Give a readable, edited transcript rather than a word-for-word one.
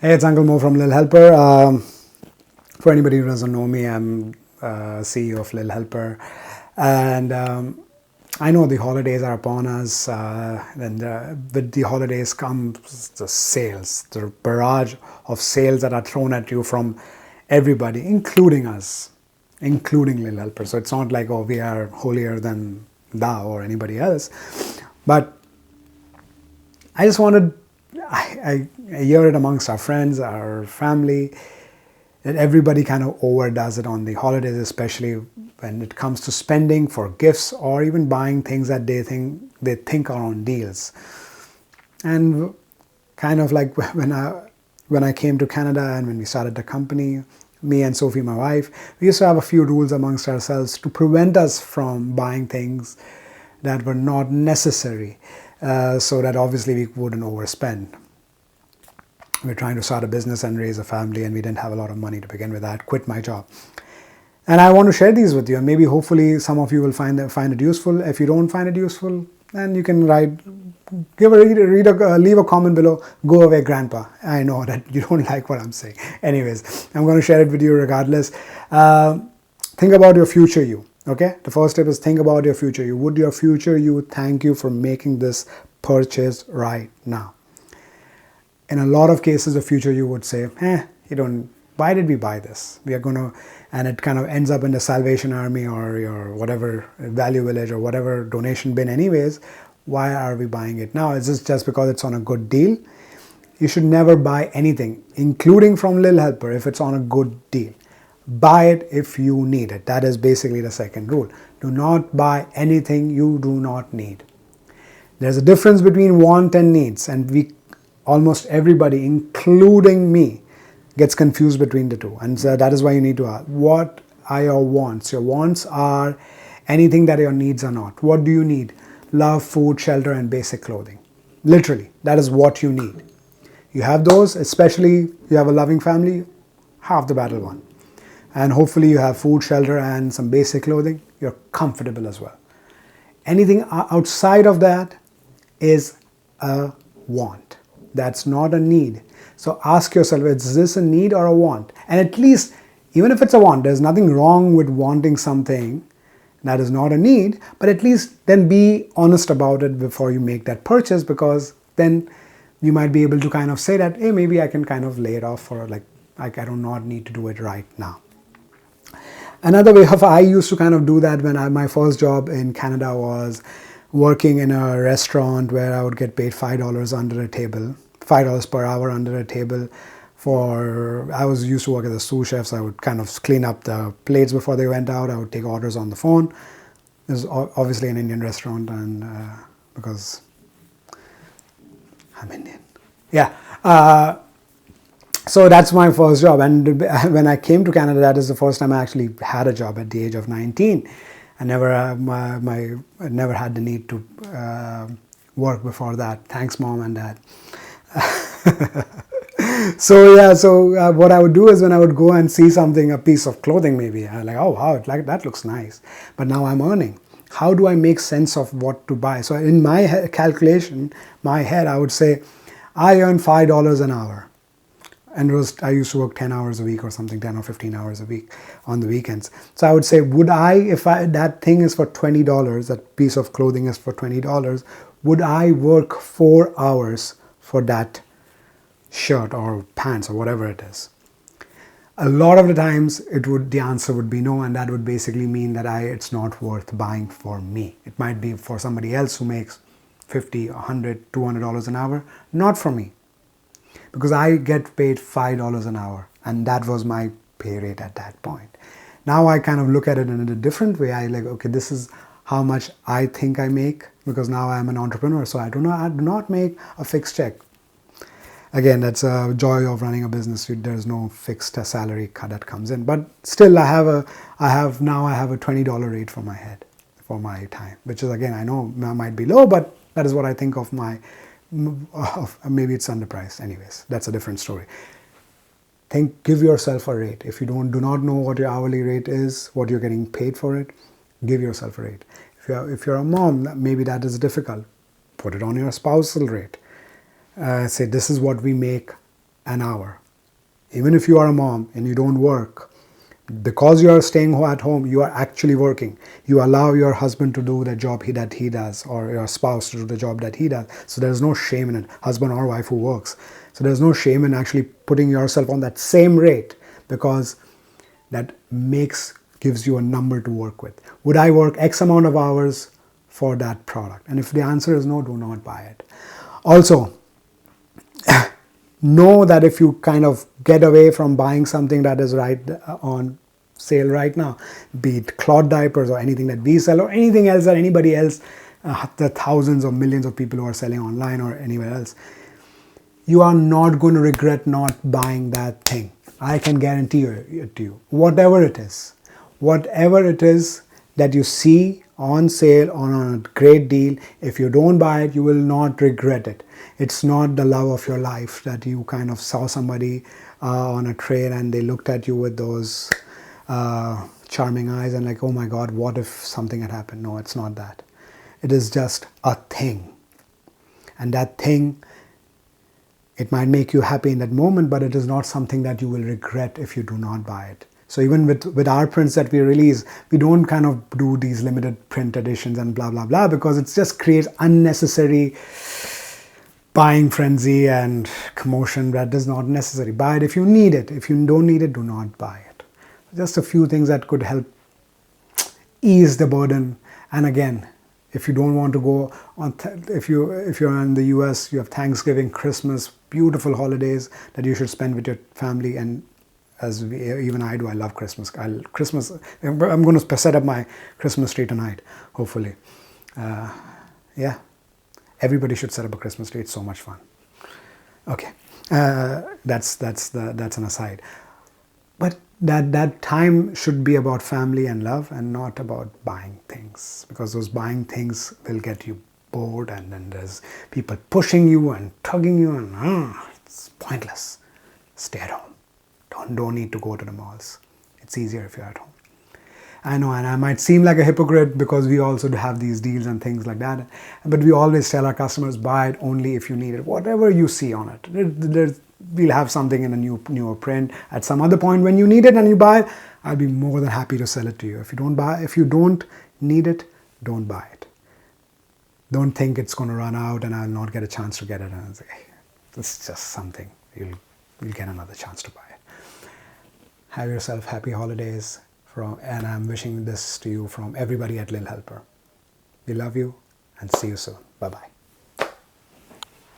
Hey, it's Uncle Mo from Lil Helper. For anybody who doesn't know me, I'm CEO of Lil Helper, and I know the holidays are upon us. And with the holidays comes the sales, the barrage of sales that are thrown at you from everybody, including us, including Lil Helper. So it's not like, oh, we are holier than thou or anybody else, but I just wanted, I hear it amongst our friends, our family, that everybody kind of overdoes it on the holidays, especially when it comes to spending for gifts or even buying things that they think are on deals. And kind of like when I came to Canada and when we started the company, me and Sophie, my wife, we used to have a few rules amongst ourselves to prevent us from buying things that were not necessary, so that obviously we wouldn't overspend. We're trying to start a business and raise a family, and we didn't have a lot of money to begin with. I had quit my job, and I want to share these with you, and maybe hopefully some of you will find it useful. If you don't find it useful, then you can leave a comment below. Go away, Grandpa. I know that you don't like what I'm saying. Anyways, I'm going to share it with you regardless. Think about your future you. Okay, the first step is think about your future you. Would your future you thank you for making this purchase right now? In a lot of cases, the future you would say, you don't, why did we buy this? We are going to, and it kind of ends up in the Salvation Army or your whatever Value Village or whatever donation bin anyways. Why are we buying it now? Is this just because it's on a good deal? You should never buy anything, including from Lil Helper, if it's on a good deal. Buy it if you need it. That is basically the second rule. Do not buy anything you do not need. There's a difference between want and needs, and almost everybody, including me, gets confused between the two. And so that is why you need to ask, what are your wants? Your wants are anything that your needs are not. What do you need? Love, food, shelter, and basic clothing. Literally, that is what you need. You have those, especially you have a loving family, half the battle won. And hopefully you have food, shelter, and some basic clothing. You're comfortable as well. Anything outside of that is a want. That's not a need. So ask yourself, is this a need or a want? And at least, even if it's a want, there's nothing wrong with wanting something that is not a need, but at least then be honest about it before you make that purchase, because then you might be able to kind of say that, hey, maybe I can kind of lay it off for like I do not need to do it right now. Another way of I used to kind of do that when my first job in Canada was working in a restaurant where I would get paid $5 under a table, $5 per hour under a table. I was used to work as a sous chef, so I would kind of clean up the plates before they went out. I would take orders on the phone. It was obviously an Indian restaurant, and because I'm Indian. Yeah. So that's my first job, and when I came to Canada, that is the first time I actually had a job at the age of 19. I never had the need to work before that. Thanks, Mom and Dad. So what I would do is when I would go and see something, a piece of clothing maybe, I'm like, oh wow, that looks nice. But now I'm earning. How do I make sense of what to buy? So in my calculation, my head, I would say, I earn $5 an hour. And I used to work 10 hours a week or something, 10 or 15 hours a week on the weekends. So I would say, that thing is for $20, that piece of clothing is for $20, would I work 4 hours for that shirt or pants or whatever it is? A lot of the times the answer would be no, and that would basically mean that it's not worth buying for me. It might be for somebody else who makes $50, $100, $200 an hour, not for me. Because I get paid $5 an hour, and that was my pay rate at that point. Now I kind of look at it in a different way. I like, okay, this is how much I think I make, because now I'm an entrepreneur, so I do not make a fixed check. Again, that's a joy of running a business. There's no fixed salary cut that comes in, but still I have a $20 rate for my head, for my time, which is, again, I know might be low, but that is what I think of maybe it's underpriced. Anyways, that's a different story. Give yourself a rate. If you do not know what your hourly rate is, what you're getting paid for it, give yourself a rate. If you're a mom, maybe that is difficult. Put it on your spousal rate. Say, this is what we make an hour. Even if you are a mom and you don't work, because you are staying at home, you are actually working. You allow your husband to do the job that he does, or your spouse to do the job that he does. So there's no shame in it, husband or wife who works. So there's no shame in actually putting yourself on that same rate, because that gives you a number to work with. Would I work X amount of hours for that product? And if the answer is no, do not buy it. Also, know that if you kind of get away from buying something that is right on sale right now, be it cloth diapers or anything that we sell or anything else that anybody else, the thousands or millions of people who are selling online or anywhere else, you are not going to regret not buying that thing. I can guarantee it to you. Whatever it is that you see on sale or on a great deal, if you don't buy it, you will not regret it. It's not the love of your life that you kind of saw somebody on a train and they looked at you with those charming eyes and like, oh my God, what if something had happened? No, it's not that. It is just a thing. And that thing, it might make you happy in that moment, but it is not something that you will regret if you do not buy it. So even with our prints that we release, we don't kind of do these limited print editions and blah, blah, blah, because it just creates unnecessary buying frenzy and commotion that is not necessary. Buy it if you need it. If you don't need it, do not buy it. Just a few things that could help ease the burden. And again, if you don't want to go on, if you're in the US, you have Thanksgiving, Christmas, beautiful holidays that you should spend with your family. And even I do, I love Christmas. I'm going to set up my Christmas tree tonight, hopefully. Yeah, everybody should set up a Christmas tree. It's so much fun. Okay, that's an aside. But that time should be about family and love and not about buying things, because those buying things will get you bored, and then there's people pushing you and tugging you, and it's pointless. Stay at home. Don't need to go to the malls. It's easier if you're at home. I know, and I might seem like a hypocrite because we also have these deals and things like that, but we always tell our customers, buy it only if you need it. Whatever you see on it, we'll have something in a newer print at some other point when you need it and you buy it. I'll be more than happy to sell it to you. If you don't need it, don't buy it. Don't think it's going to run out and I'll not get a chance to get it. And say, hey, it's just something. You'll get another chance to buy it. Have yourself happy holidays, and I'm wishing this to you from everybody at Lil Helper. We love you and see you soon. Bye-bye.